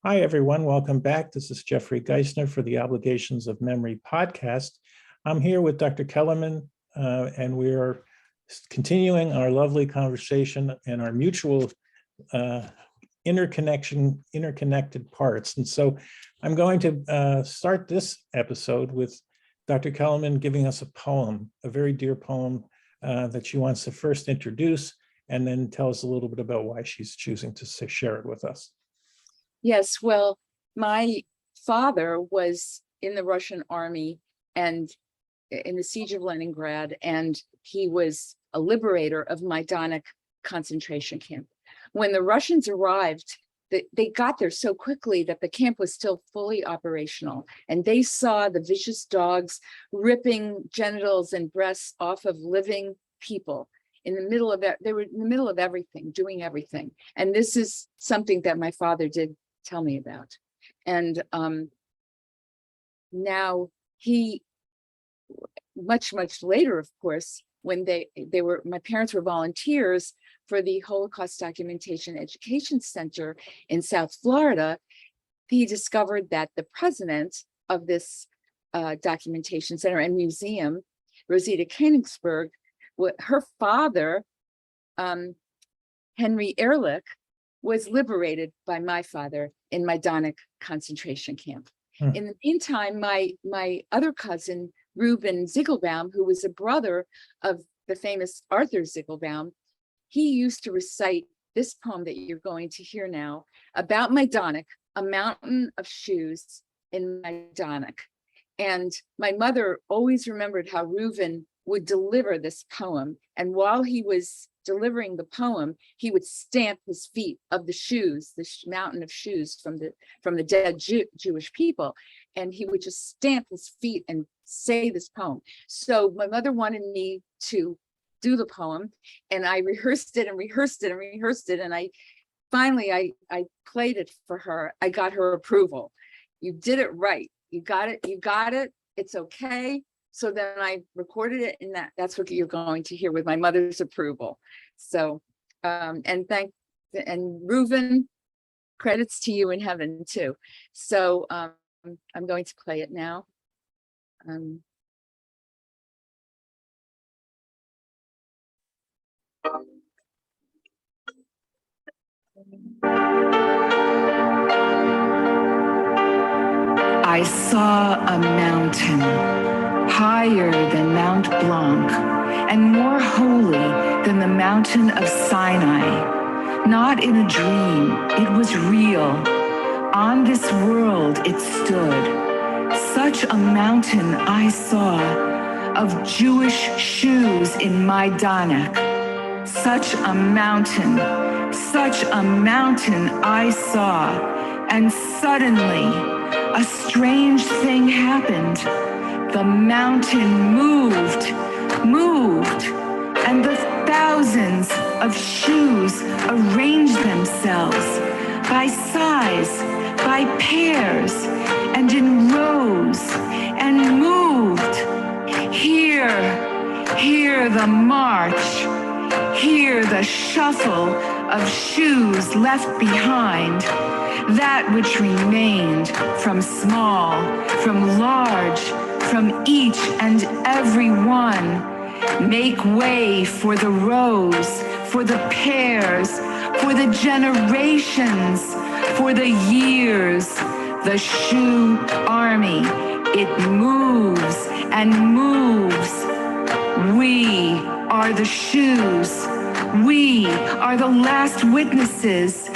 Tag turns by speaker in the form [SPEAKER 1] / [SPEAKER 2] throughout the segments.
[SPEAKER 1] Hi, everyone. Welcome back. This is Jeffrey Geisner for the Obligations of Memory podcast. I'm here with Dr. Tellerman, and we are continuing our lovely conversation and our mutual interconnected parts. And so I'm going to start this episode with Dr. Tellerman giving us a poem, a very dear poem that she wants to first introduce and then tell us a little bit about why she's choosing to share it with us.
[SPEAKER 2] Yes, well, my father was in the Russian army and in the siege of Leningrad, and he was a liberator of Majdanek concentration camp. When the Russians arrived, they got there so quickly that the camp was still fully operational, and they saw the vicious dogs ripping genitals and breasts off of living people. In the middle of that, they were in the middle of everything, doing everything. And this is something that my father did tell me about. And now he, much later, of course, when my parents were volunteers for the Holocaust Documentation Education Center in South Florida, he discovered that the president of this documentation center and museum, Rosita Koenigsberg, her father, Henry Ehrlich, was liberated by my father in Majdanek concentration camp. In the meantime, my other cousin, Reuben Ziegelbaum, who was a brother of the famous Arthur Ziegelbaum, he used to recite this poem that you're going to hear now about Majdanek, a mountain of shoes in Majdanek. And my mother always remembered how Reuben would deliver this poem. And while he was delivering the poem, he would stamp his feet of the shoes, this mountain of shoes from the dead Jewish people. And he would just stamp his feet and say this poem. So my mother wanted me to do the poem, and I rehearsed it. And I finally played it for her. I got her approval. You did it right. You got it. It's okay. So then I recorded it, and that's what you're going to hear with my mother's approval. So, and Reuven, credits to you in heaven too. So I'm going to play it now. I saw a mountain higher than Mount Blanc and more holy than the mountain of Sinai. Not in a dream, it was real. On this world it stood. Such a mountain I saw of Jewish shoes in Majdanek. Such a mountain I saw, and suddenly a strange thing happened. The mountain moved, and the thousands of shoes arranged themselves by size, by pairs, and in rows, and moved. Hear the march, hear the shuffle of shoes left behind, that which remained from small, from large, from each and every one. Make way for the rows, for the pairs, for the generations, for the years. The shoe army, it moves and moves. We are the shoes. We are the last witnesses.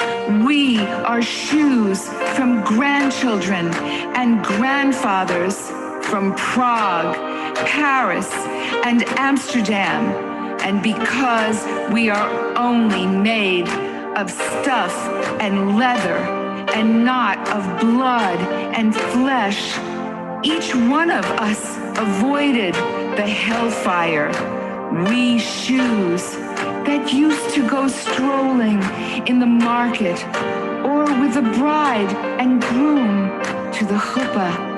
[SPEAKER 2] We are shoes from grandchildren and grandfathers from Prague, Paris, and Amsterdam. And because we are only made of stuff and leather and not of blood and flesh, each one of us avoided the hellfire. We shoes that used to go strolling in the market or with the bride and groom to the chuppah.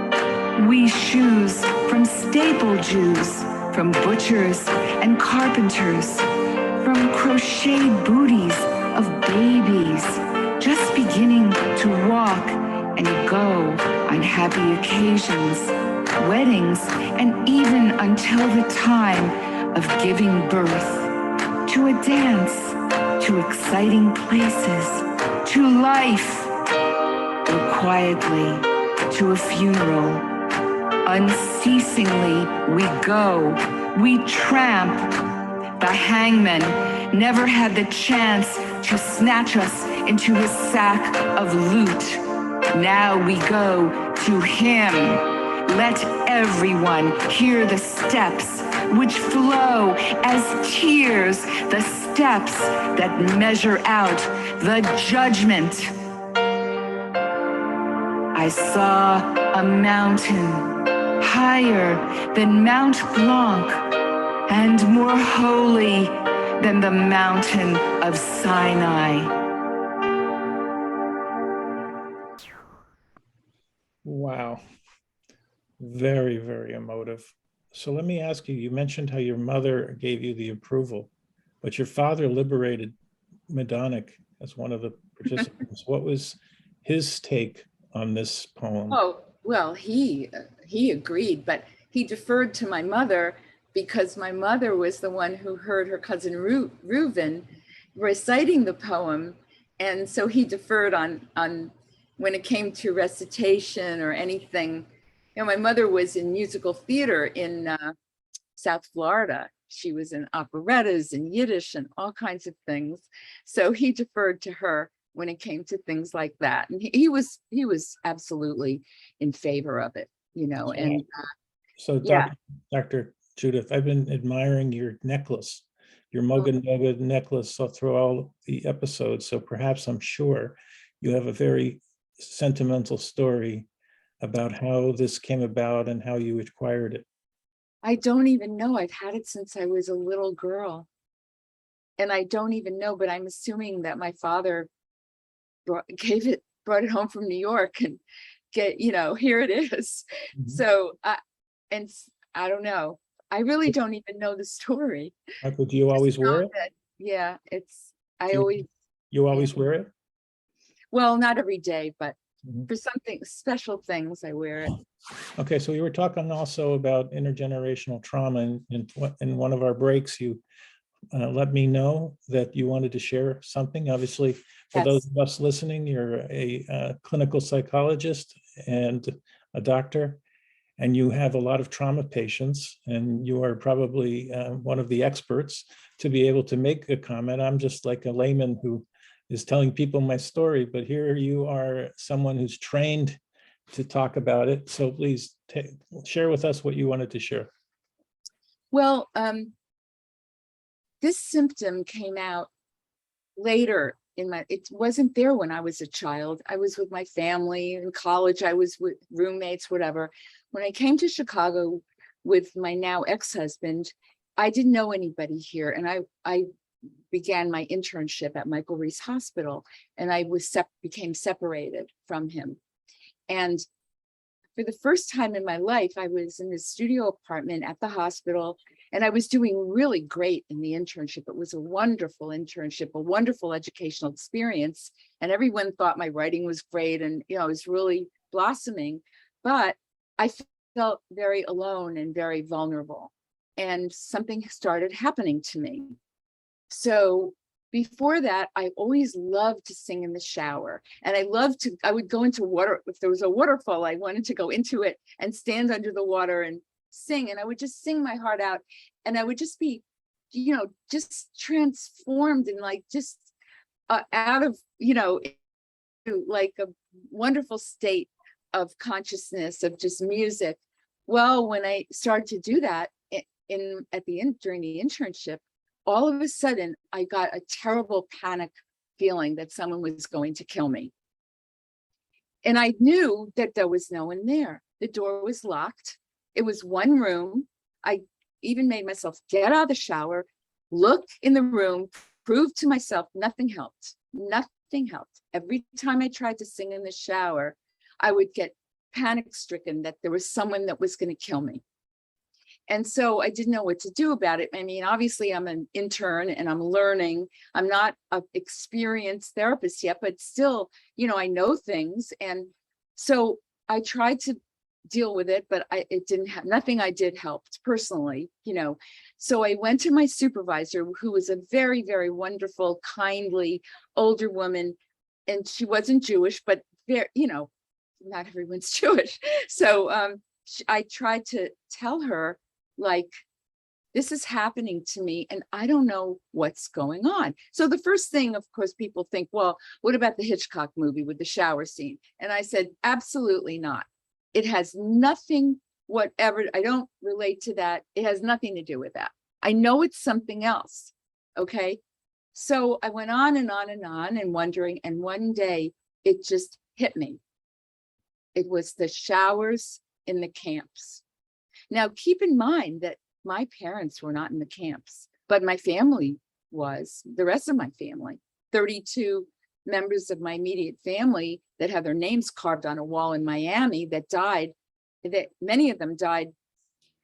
[SPEAKER 2] We shoes from staple Jews, from butchers and carpenters, from crocheted booties of babies, just beginning to walk and go on happy occasions, weddings, and even until the time of giving birth, to a dance, to exciting places, to life, or quietly to a funeral. Unceasingly we go, we tramp. The hangman never had the chance to snatch us into his sack of loot. Now we go to him. Let everyone hear the steps which flow as tears, the steps that measure out the judgment. I saw a mountain higher than Mount Blanc and more holy than the mountain of Sinai.
[SPEAKER 1] Wow. Very, very emotive. So let me ask you, you mentioned how your mother gave you the approval, but your father liberated Medonic as one of the participants. What was his take on this poem?
[SPEAKER 3] Oh, well, he agreed, but he deferred to my mother because my mother was the one who heard her cousin Reuven reciting the poem. And so he deferred on when it came to recitation or anything. You know, my mother was in musical theater in South Florida. She was in operettas and Yiddish and all kinds of things. So he deferred to her when it came to things like that. And he was absolutely in favor of it, you know. And
[SPEAKER 1] so
[SPEAKER 3] yeah.
[SPEAKER 1] Dr. Judith, I've been admiring your necklace, your Mogan Mogan necklace through all the episodes. So perhaps, I'm sure you have a very sentimental story about how this came about and how you acquired it.
[SPEAKER 3] I don't even know. I've had it since I was a little girl. And I don't even know, but I'm assuming that my father brought it home from New York and here it is. Mm-hmm. So I don't know. I really don't even know the story.
[SPEAKER 1] Michael, do you always wear it?
[SPEAKER 3] Yeah,
[SPEAKER 1] you always wear it?
[SPEAKER 3] Well, not every day, but for something special things, I wear it.
[SPEAKER 1] Okay, so we were talking also about intergenerational trauma, and in one of our breaks, you let me know that you wanted to share something. Obviously, for those of us listening, you're a clinical psychologist and a doctor, and you have a lot of trauma patients, and you are probably one of the experts to be able to make a comment. I'm just like a layman who is telling people my story, but here you are someone who's trained to talk about it. So please share with us what you wanted to share.
[SPEAKER 3] Well, this symptom came out later it wasn't there when I was a child. I was with my family in college. I was with roommates, whatever. When I came to Chicago with my now ex-husband, I didn't know anybody here. And I began my internship at Michael Reese Hospital, and I became separated from him. And for the first time in my life, I was in this studio apartment at the hospital, and I was doing really great in the internship. It was a wonderful internship, a wonderful educational experience, and everyone thought my writing was great, and I was really blossoming. But I felt very alone and very vulnerable, and something started happening to me. So before that, I always loved to sing in the shower. And I would go into water. If there was a waterfall, I wanted to go into it and stand under the water and sing. And I would just sing my heart out. And I would just be, just transformed and just out of, like a wonderful state of consciousness of just music. Well, when I started to do that during the internship, all of a sudden, I got a terrible panic feeling that someone was going to kill me. And I knew that there was no one there. The door was locked. It was one room. I even made myself get out of the shower, look in the room, prove to myself nothing helped. Nothing helped. Every time I tried to sing in the shower, I would get panic stricken that there was someone that was going to kill me. And so I didn't know what to do about it. I mean, obviously I'm an intern and I'm learning. I'm not an experienced therapist yet, but still, I know things. And so I tried to deal with it, but it didn't have, nothing I did helped personally, So I went to my supervisor, who was a very, very wonderful, kindly older woman. And she wasn't Jewish, but very, not everyone's Jewish. So I tried to tell her, like, this is happening to me and I don't know what's going on. So the first thing, of course, people think, well, what about the Hitchcock movie with the shower scene? And I said, absolutely not. It has nothing, whatever, I don't relate to that. It has nothing to do with that. I know it's something else. Okay. So I went on and on and on and wondering, and one day it just hit me. It was the showers in the camps. Now, keep in mind that my parents were not in the camps, but my family was, the rest of my family, 32 members of my immediate family that have their names carved on a wall in Miami that died, that many of them died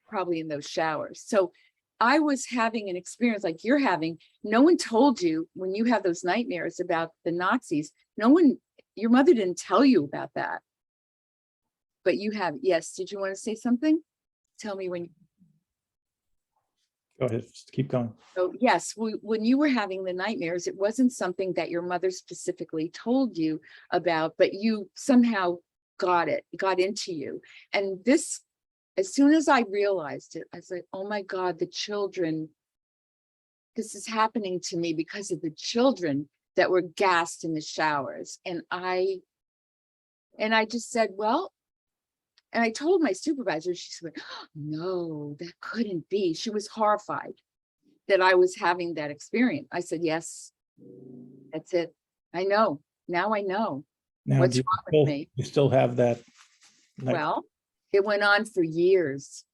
[SPEAKER 3] probably in those showers. So I was having an experience like you're having. No one told you when you have those nightmares about the Nazis. No one, your mother didn't tell you about that. But you have, yes. Did you want to say something? Tell me when.
[SPEAKER 1] Go ahead, just keep going.
[SPEAKER 3] So yes, when you were having the nightmares, it wasn't something that your mother specifically told you about, but you somehow got into you. And this, as soon as I realized it, I was like, oh my God, the children, this is happening to me because of the children that were gassed in the showers. And I just said, well, and I told my supervisor, she said, no, that couldn't be. She was horrified that I was having that experience. I said, yes, that's it. I know. Now I know.
[SPEAKER 1] Now,
[SPEAKER 3] What's wrong with me?
[SPEAKER 1] You still have that?
[SPEAKER 3] Well, it went on for years.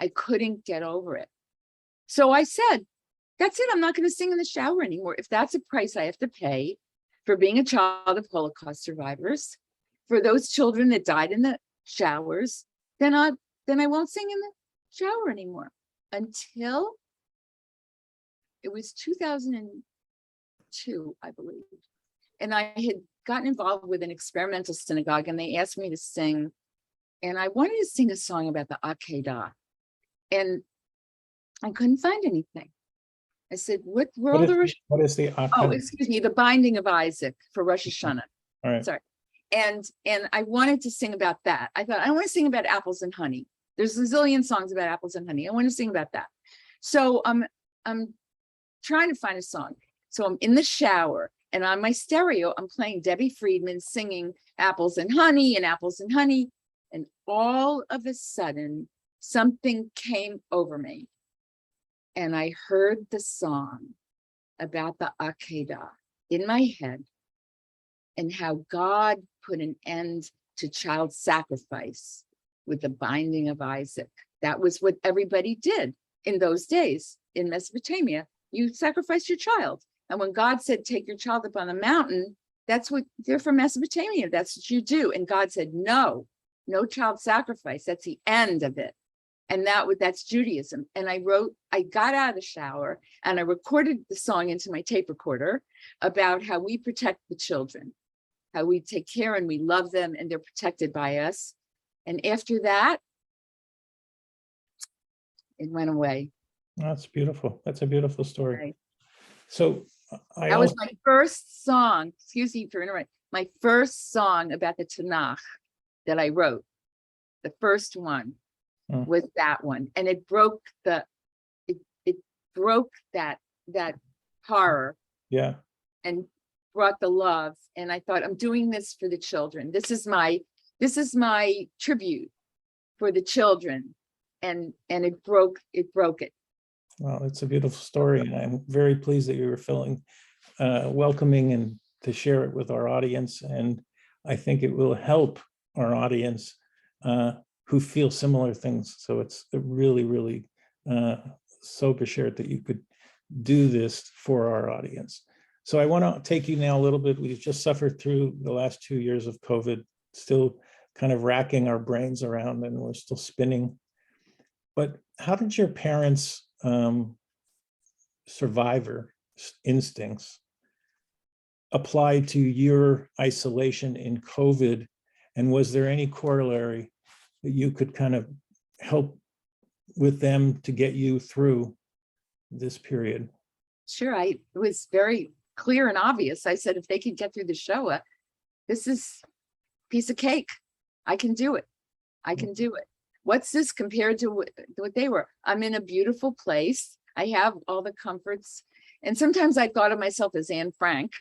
[SPEAKER 3] I couldn't get over it. So I said, that's it. I'm not going to sing in the shower anymore. If that's a price I have to pay for being a child of Holocaust survivors, for those children that died in the showers, then I won't sing in the shower anymore. Until it was 2002, I believe. And I had gotten involved with an experimental synagogue and they asked me to sing. And I wanted to sing a song about the Akedah. And I couldn't find anything. I said, what is
[SPEAKER 1] the Akedah?
[SPEAKER 3] Oh, excuse me, the binding of Isaac for Rosh Hashanah.
[SPEAKER 1] All right.
[SPEAKER 3] Sorry. And I wanted to sing about that. I thought, I want to sing about apples and honey. There's a zillion songs about apples and honey. I want to sing about that. So I'm trying to find a song. So I'm in the shower and on my stereo, I'm playing Debbie Friedman singing apples and honey and apples and honey. And all of a sudden, something came over me. And I heard the song about the Akedah in my head and how God put an end to child sacrifice with the binding of Isaac. That was what everybody did in those days in Mesopotamia. You sacrificed your child. And when God said, take your child up on the mountain, that's what they're from Mesopotamia. That's what you do. And God said, no child sacrifice. That's the end of it. And that's Judaism. And I got out of the shower and I recorded the song into my tape recorder about how we protect the children, how we take care and we love them and they're protected by us. And after that, it went away.
[SPEAKER 1] That's beautiful. That's a beautiful story.
[SPEAKER 3] Right.
[SPEAKER 1] So
[SPEAKER 3] that was my first song, excuse me for interrupting, my first song about the Tanakh that I wrote. The first one was that one. And it broke it broke that horror.
[SPEAKER 1] Yeah. And
[SPEAKER 3] brought the love. And I thought, I'm doing this for the children. This is my tribute for the children. And it broke it.
[SPEAKER 1] Well, it's a beautiful story. And I'm very pleased that you were feeling welcoming and to share it with our audience. And I think it will help our audience who feel similar things. So it's really, really so beshared that you could do this for our audience. So I want to take you now a little bit. We've just suffered through the last 2 years of COVID, still kind of racking our brains around and we're still spinning. But how did your parents' survivor instincts apply to your isolation in COVID? And was there any corollary that you could kind of help with them to get you through this period?
[SPEAKER 3] Sure, it was very clear and obvious. I said, if they could get through the Shoah, this is a piece of cake. I can do it. I can do it. What's this compared to what they were? I'm in a beautiful place. I have all the comforts. And sometimes I thought of myself as Anne Frank.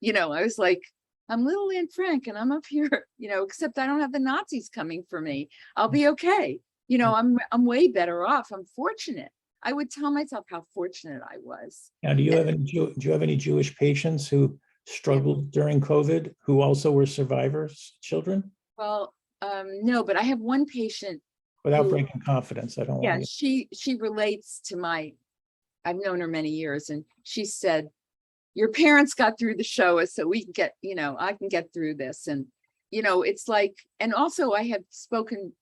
[SPEAKER 3] I was like, I'm little Anne Frank and I'm up here, except I don't have the Nazis coming for me. I'll be okay. I'm way better off. I'm fortunate. I would tell myself how fortunate I was.
[SPEAKER 1] Now, do you have any Jewish patients who struggled during COVID who also were survivors, children?
[SPEAKER 3] Well, no, but I have one patient.
[SPEAKER 1] Without breaking confidence, I don't
[SPEAKER 3] Yeah,
[SPEAKER 1] want
[SPEAKER 3] she relates to I've known her many years, and she said, your parents got through the Shoah, so we can get, I can get through this. And, it's like, and also I have spoken,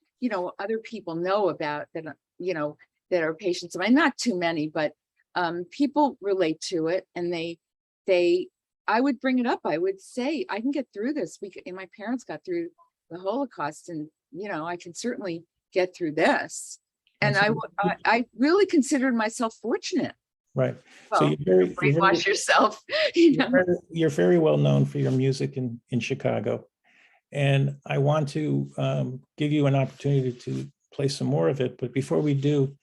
[SPEAKER 3] other people know about that, that are patients of mine, not too many, but people relate to it. And I would bring it up. I would say, I can get through this. And my parents got through the Holocaust, and, I can certainly get through this. And I really considered myself fortunate.
[SPEAKER 1] Right.
[SPEAKER 3] Well,
[SPEAKER 1] So
[SPEAKER 3] brainwash yourself.
[SPEAKER 1] You're very well known for your music in Chicago. And I want to give you an opportunity to play some more of it. But before we do,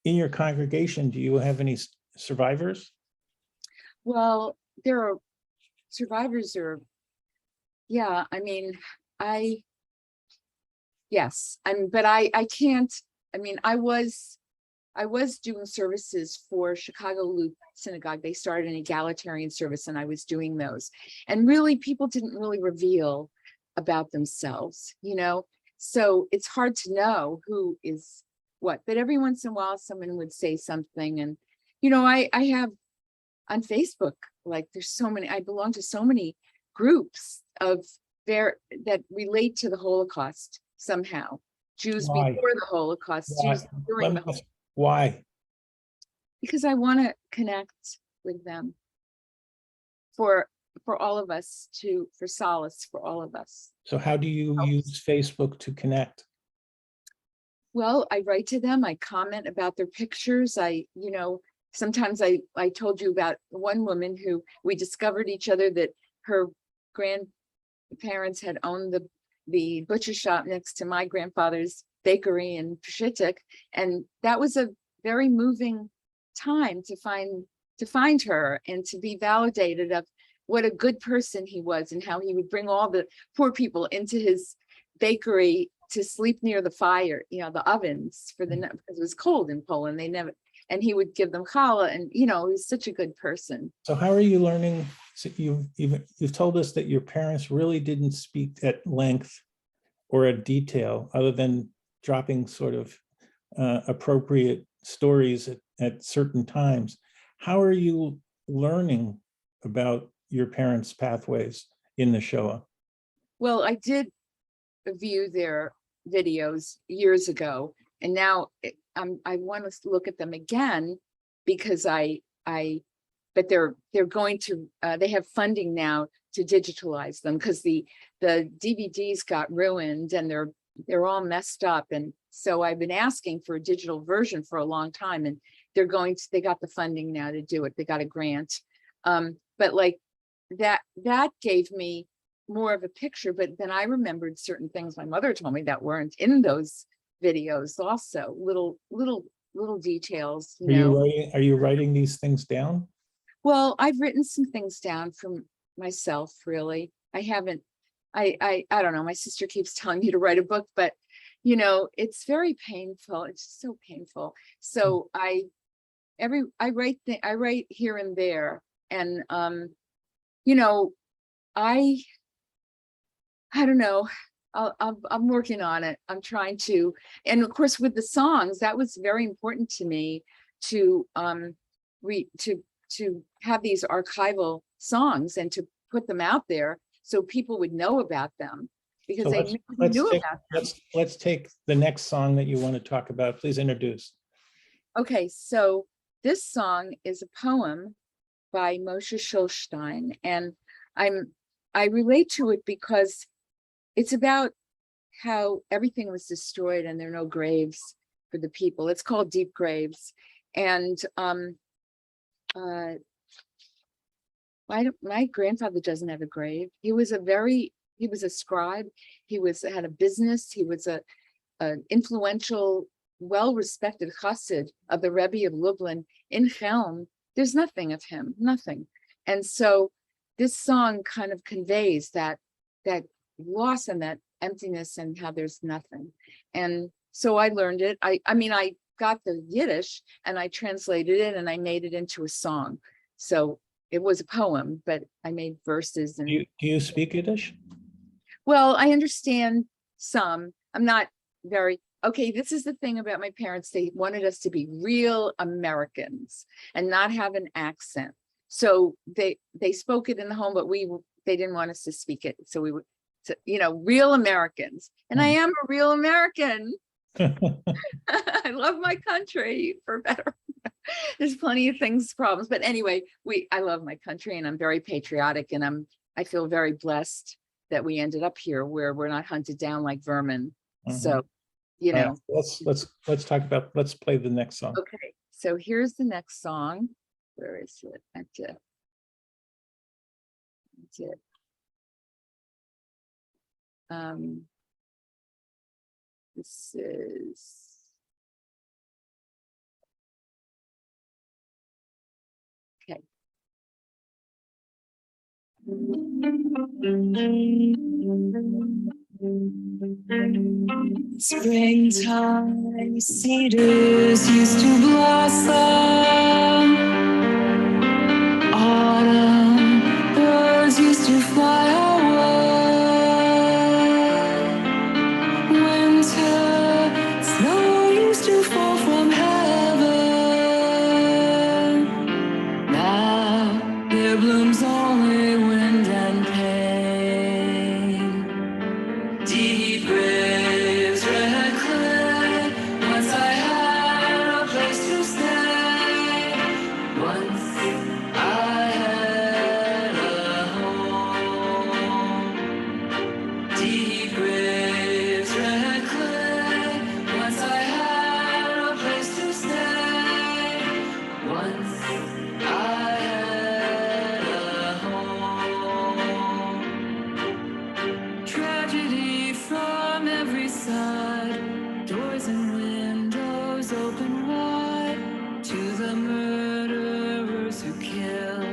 [SPEAKER 1] in your congregation, do you have any survivors?
[SPEAKER 3] Well, there are survivors yeah, I mean, yes, but I can't, I was doing services for Chicago Loop Synagogue. They started an egalitarian service and I was doing those. And really, people didn't really reveal about themselves, So it's hard to know who is what, but every once in a while someone would say something. And, I have on Facebook, like there's so many, I belong to so many groups that relate to the Holocaust somehow. Jews
[SPEAKER 1] Why?
[SPEAKER 3] before the Holocaust,
[SPEAKER 1] Why?
[SPEAKER 3] Jews during the Holocaust.
[SPEAKER 1] Why?
[SPEAKER 3] Because I want to connect with them for all of us, for solace for all of us.
[SPEAKER 1] So how do you use Facebook to connect?
[SPEAKER 3] Well, I write to them, I comment about their pictures. Sometimes I told you about one woman who we discovered each other, that her grandparents had owned the butcher shop next to my grandfather's bakery in Pshitik. And that was a very moving time to find her and to be validated of what a good person he was and how he would bring all the poor people into his bakery to sleep near the fire, the ovens because it was cold in Poland. And he would give them challah, and he was such a good person.
[SPEAKER 1] So how are you learning? So you've told us that your parents really didn't speak at length or at detail, other than dropping sort of appropriate stories at certain times. How are you learning about your parents' pathways in the Shoah?
[SPEAKER 3] Well, I did view their videos years ago, and now I want to look at them again because but they're going to they have funding now to digitalize them, because the DVDs got ruined and they're all messed up. And so I've been asking for a digital version for a long time, and they got the funding now to do it. They got a grant. But like that gave me more of a picture. But then I remembered certain things my mother told me that weren't in those videos also, little details.
[SPEAKER 1] Are you writing these things down?
[SPEAKER 3] Well, I've written some things down from myself, really. I haven't, I don't know, my sister keeps telling me to write a book, but it's very painful. It's so painful. So I write here and there. And I don't know. I'm working on it. I'm trying to, and of course with the songs, that was very important to me to have these archival songs and to put them out there so people would know about them. because
[SPEAKER 1] So
[SPEAKER 3] they knew about them.
[SPEAKER 1] let's take the next song that you want to talk about. Please introduce.
[SPEAKER 3] Okay, so this song is a poem by Moshe Schulstein, and I relate to it because it's about how everything was destroyed and there are no graves for the people. It's called Deep Graves. And my grandfather doesn't have a grave. He was a scribe. He had a business. He was an influential, well-respected chassid of the Rebbe of Lublin in Chelm. There's nothing of him, nothing. And so this song kind of conveys that loss and that emptiness and how there's nothing. And so I learned it. I mean, I got the Yiddish and I translated it and I made it into a song. So it was a poem, but I made verses. And
[SPEAKER 1] Do you speak Yiddish?
[SPEAKER 3] well, I understand some. I'm not very, okay, this is the thing about my parents. They wanted us to be real Americans and not have an accent. So they spoke it in the home, but they didn't want us to speak it. So we would, real Americans. And I am a real American. I love my country, for better. There's plenty of problems. But anyway, I love my country and I'm very patriotic, and I feel very blessed that we ended up here where we're not hunted down like vermin. So,
[SPEAKER 1] let's talk about, let's play the next song.
[SPEAKER 3] Okay, so here's the next song. Where is it? That's it. This is okay.
[SPEAKER 2] Springtime cedars used to blossom. Autumn birds used to fly away. Winter snow used to fall from heaven. Now there blooms only wind and pain. Deep graves, red clay. Once I had a place to stay. Once I had a home. Deep graves, red clay. Once I had a place to stay. Once I had a home. Tragedy from every side, doors and windows open wide to the murderers who kill,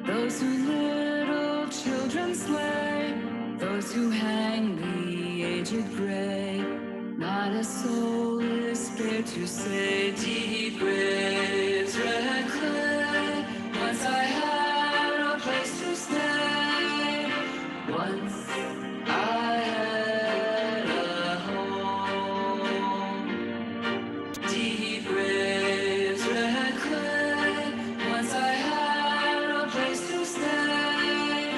[SPEAKER 2] those who little children slay, those who hang the aged gray. Not a soul is spared to say, deep graves, red clay. Once I had a place to stay. Once I had a home. Deep graves, red clay. Once I had a place to stay.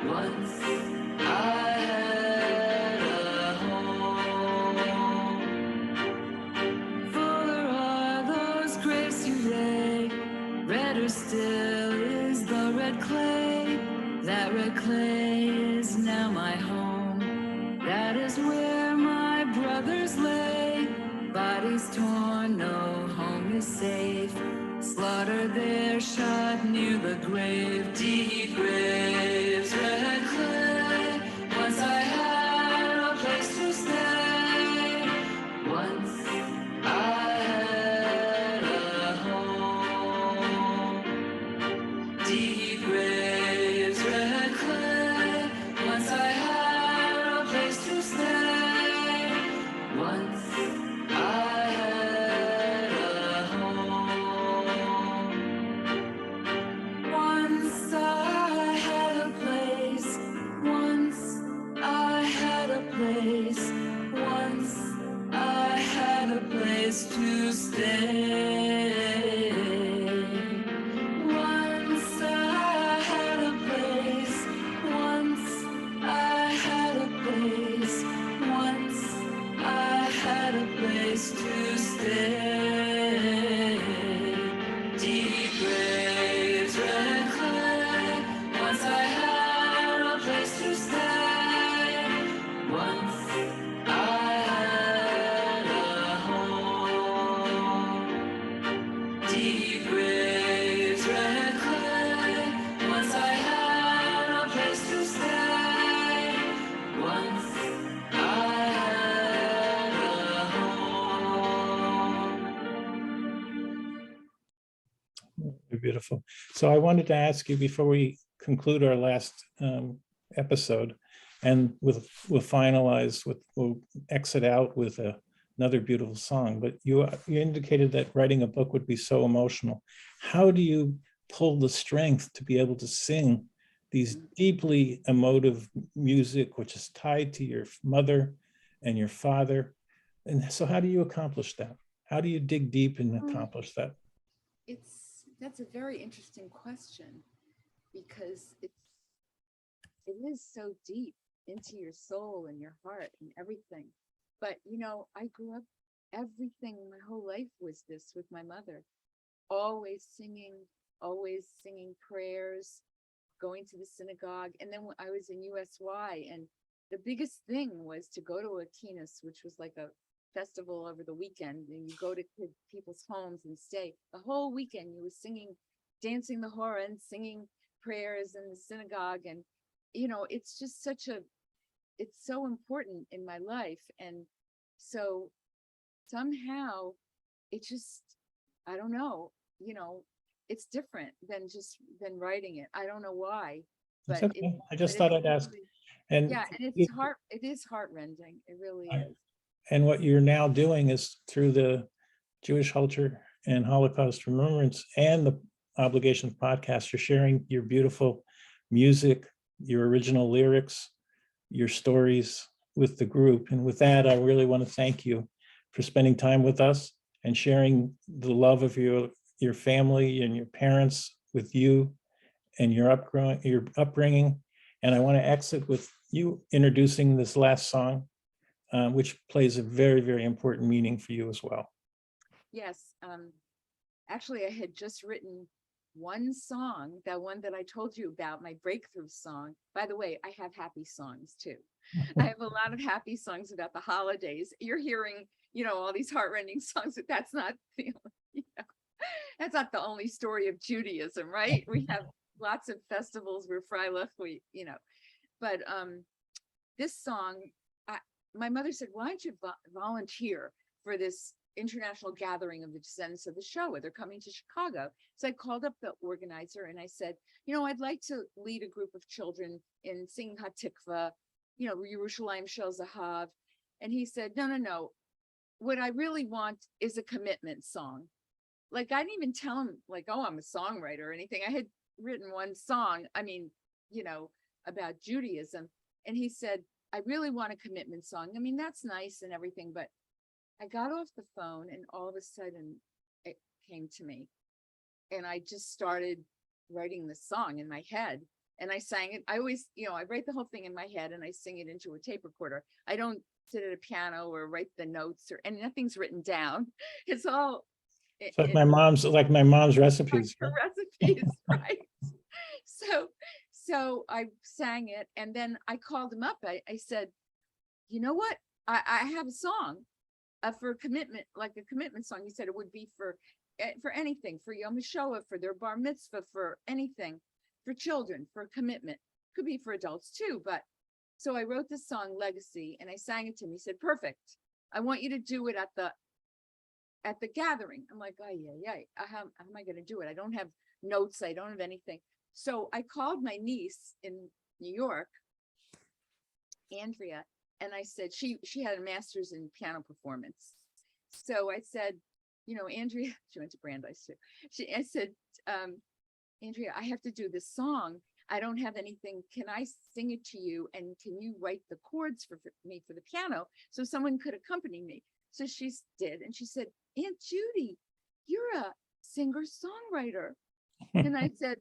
[SPEAKER 2] Once I had a home. Fuller are those graves today. Redder still is the red clay. That red clay is now my home. That is where my brothers lay. Bodies torn, no home is safe. Slaughtered there, shot near the grave. Deep graves, red clay. Once I had a place to stay. Once I had a home. Deep graves, red clay. Once I had a place to stay. Once I had a home. Once I had a place. Once I had a place. Once I had a place to stay. Once I
[SPEAKER 1] wonderful. So I wanted to ask you before we conclude our last episode, and we'll finalize with, we'll exit out with another beautiful song, but you indicated that writing a book would be so emotional. How do you pull the strength to be able to sing these deeply emotive music, which is tied to your mother and your father? And so how do you accomplish that? How do you dig deep and accomplish that?
[SPEAKER 3] That's a very interesting question, because it is so deep into your soul and your heart and everything. But you know, I grew up, everything, my whole life was this with my mother, always singing prayers, going to the synagogue. And then when I was in USY, and the biggest thing was to go to a Tinas, which was like a festival over the weekend, and you go to people's homes and stay the whole weekend. You were singing, dancing the hora and singing prayers in the synagogue. And you know, it's just it's so important in my life. And so somehow it just, I don't know, you know, it's different than writing it. I don't know why, but
[SPEAKER 1] Okay. I just thought I'd ask. And
[SPEAKER 3] yeah, and it is heart-rending. It really is.
[SPEAKER 1] And what you're now doing is through the Jewish Culture and Holocaust Remembrance and the Obligations podcast, you're sharing your beautiful music, your original lyrics, your stories with the group. And with that, I really want to thank you for spending time with us and sharing the love of your family and your parents with you and your upbringing. And I want to exit with you introducing this last song, which plays a very, very important meaning for you as well.
[SPEAKER 3] Yes. Actually, I had just written one song, that one that I told you about, my breakthrough song. By the way, I have happy songs too. I have a lot of happy songs about the holidays. You're hearing, you know, all these heartrending songs, but that's not the only, you know, that's not the only story of Judaism, right? We have lots of festivals where Freilich, you know, but this song, my mother said, why don't you volunteer for this international gathering of the descendants of the Shoah? They're coming to Chicago. So I called up the organizer and I said, you know, I'd like to lead a group of children in singing Hatikva, you know, Yerushalayim Shel Zahav. And he said, no. What I really want is a commitment song. Like, I didn't even tell him, like, oh, I'm a songwriter or anything. I had written one song, I mean, you know, about Judaism. And he said, I really want a commitment song. I mean, that's nice and everything, but I got off the phone and all of a sudden it came to me. And I just started writing this song in my head. And I sang it. I always, you know, I write the whole thing in my head and I sing it into a tape recorder. I don't sit at a piano or write the notes, and nothing's written down. It's all
[SPEAKER 1] It's like my mom's recipes.
[SPEAKER 3] Recipes, right? So I sang it, and then I called him up. I said, you know what? I have a song for commitment, like a commitment song. He said it would be for anything, for Yom HaShoah, for their bar mitzvah, for anything, for children, for commitment. Could be for adults too, but so I wrote this song, Legacy, and I sang it to him. He said, perfect. I want you to do it at the gathering. I'm like, oh, yeah. How am I going to do it? I don't have notes. I don't have anything. So I called my niece in New York, Andrea, and I said, she had a master's in piano performance. So I said, you know, Andrea, she went to Brandeis too. I said, Andrea, I have to do this song. I don't have anything. Can I sing it to you? And can you write the chords for me for the piano so someone could accompany me? So she did. And she said, Aunt Judy, you're a singer-songwriter. And I said,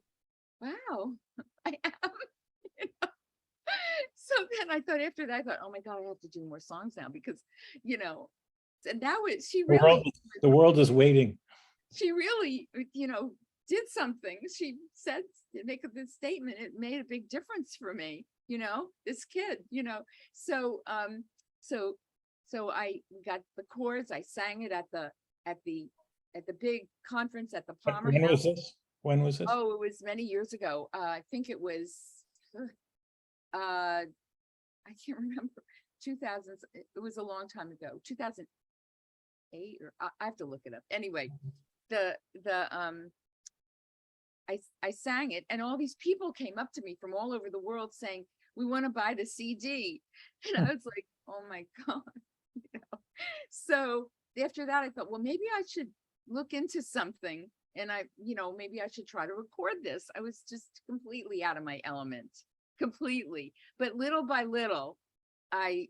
[SPEAKER 3] wow, I am. You know? So then I thought, after that, I thought, oh my God, I have to do more songs now, because, you know, and that was, she really,
[SPEAKER 1] the world is waiting.
[SPEAKER 3] She really, you know, did something. She said, make this statement. It made a big difference for me, you know, this kid, you know. So so I got the chords. I sang it at the big conference at the Palmer
[SPEAKER 1] When
[SPEAKER 3] House.
[SPEAKER 1] was this? When was this?
[SPEAKER 3] Oh, it was many years ago. I think it was I can't remember. 2000s. It was a long time ago. 2008, or I have to look it up. Anyway, I sang it, and all these people came up to me from all over the world saying, we want to buy the CD. And I was like, oh my God. You know? So after that, I thought, well, maybe I should look into something. And maybe I should try to record this. I was just completely out of my element, completely. But little by little, I,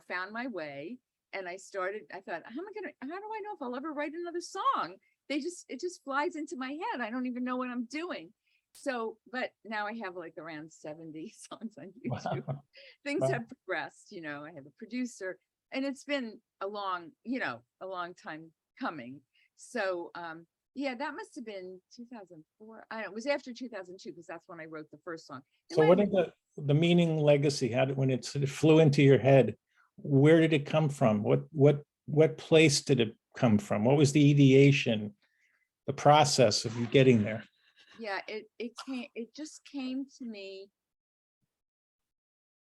[SPEAKER 3] found my way, and I thought, how do I know if I'll ever write another song? It just flies into my head. I don't even know what I'm doing. So, but now I have like around 70 songs on YouTube.
[SPEAKER 1] Wow.
[SPEAKER 3] Things
[SPEAKER 1] Wow.
[SPEAKER 3] have progressed, I have a producer, and it's been a long time coming. So, yeah, that must have been 2004. I don't know, it was after 2002, because that's when I wrote the first song.
[SPEAKER 1] So what did the meaning legacy, when it sort of flew into your head, where did it come from? What place did it come from? What was the ideation, the process of you getting there?
[SPEAKER 3] Yeah, it just came to me.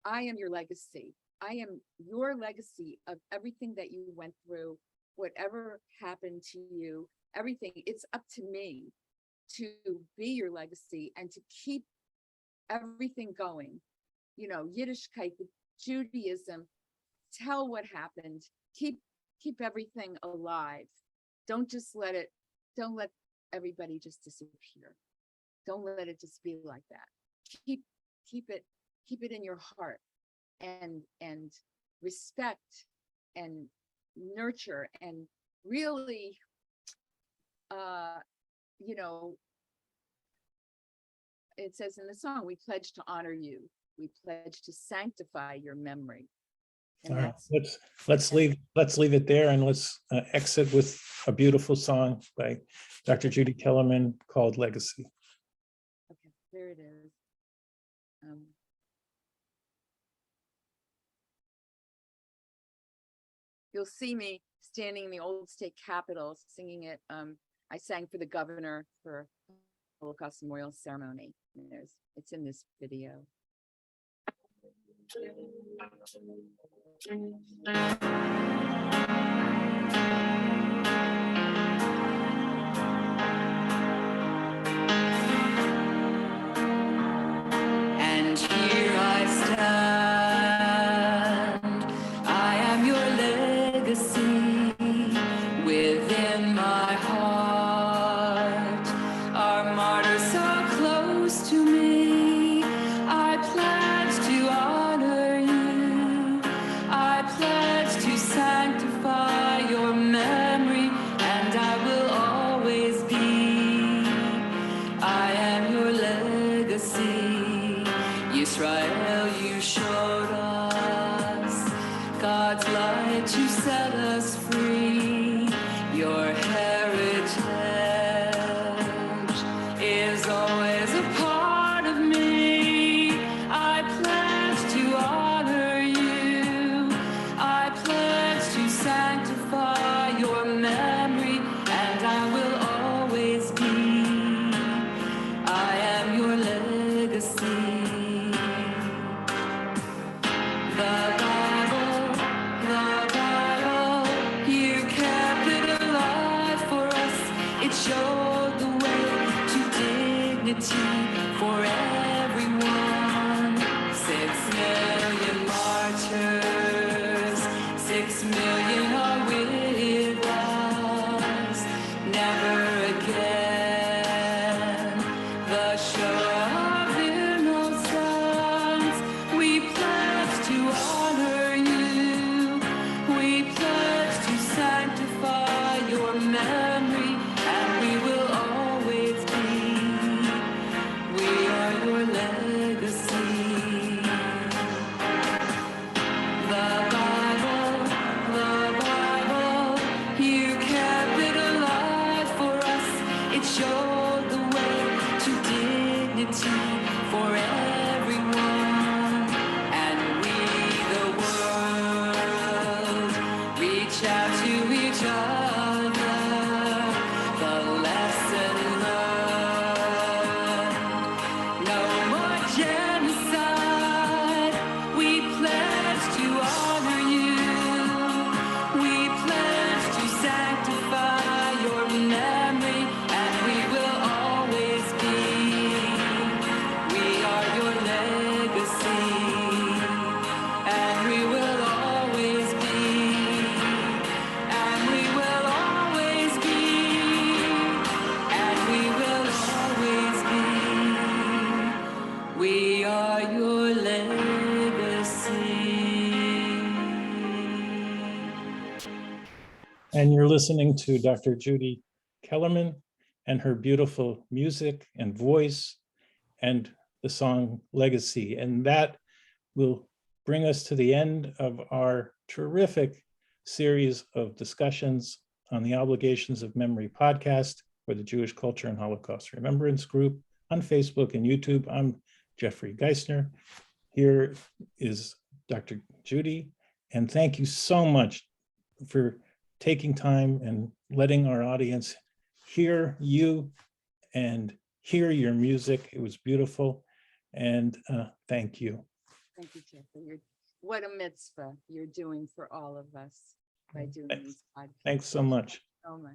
[SPEAKER 3] I am your legacy. I am your legacy of everything that you went through, whatever happened to you, everything. It's up to me to be your legacy and to keep everything going. Yiddishkeit, Judaism, tell what happened, keep everything alive. Don't let everybody just disappear. Don't let it just be like that. Keep it in your heart, and respect and nurture, and really, it says in the song, we pledge to honor you. We pledge to sanctify your memory. And
[SPEAKER 1] All right, let's leave it there, and let's exit with a beautiful song by Dr. Judith Tellerman called Legacy.
[SPEAKER 3] Okay, there it is. You'll see me standing in the old state capitol singing it. I sang for the governor for Holocaust Memorial Ceremony. It's in this video.
[SPEAKER 2] And here I stand, I am your legacy within my heart. Our martyrs so close to me, I pledge to honor you. I pledge to sanctify your memory, and I will always be. I am your legacy. Israel, you showed us God's light to set us free. Your heritage is always a part of me. I pledge to honor you. I pledge to sanctify your memory, and I will always be. I am your legacy. The Bible, you kept it alive for us. It showed the way to dignity for everyone. 6 million martyrs, 6 million are with us. Never again the show of innocence. We pledge to honor you. We pledge to sanctify your memory, and we will always be. We are your legacy. The Bible, you kept it alive for us. It showed the way to dignity for everyone. And we, the world, reach out to each other. The lesson learned. No more genocide. We pledge to honor you. We pledge to sanctify your memory, and we will always be.
[SPEAKER 1] And you're listening to Dr. Judith Tellerman and her beautiful music and voice and the song Legacy. And that will bring us to the end of our terrific series of discussions on the Obligations of Memory podcast for the Jewish Culture and Holocaust Remembrance Group on Facebook and YouTube. I'm Jeffrey Geisner. Here is Dr. Judy, and thank you so much for taking time and letting our audience hear you and hear your music. It was beautiful, and thank you.
[SPEAKER 3] Thank you, Jeffrey. What a mitzvah you're doing for all of us by doing these podcasts.
[SPEAKER 1] Thanks so much.
[SPEAKER 3] So much.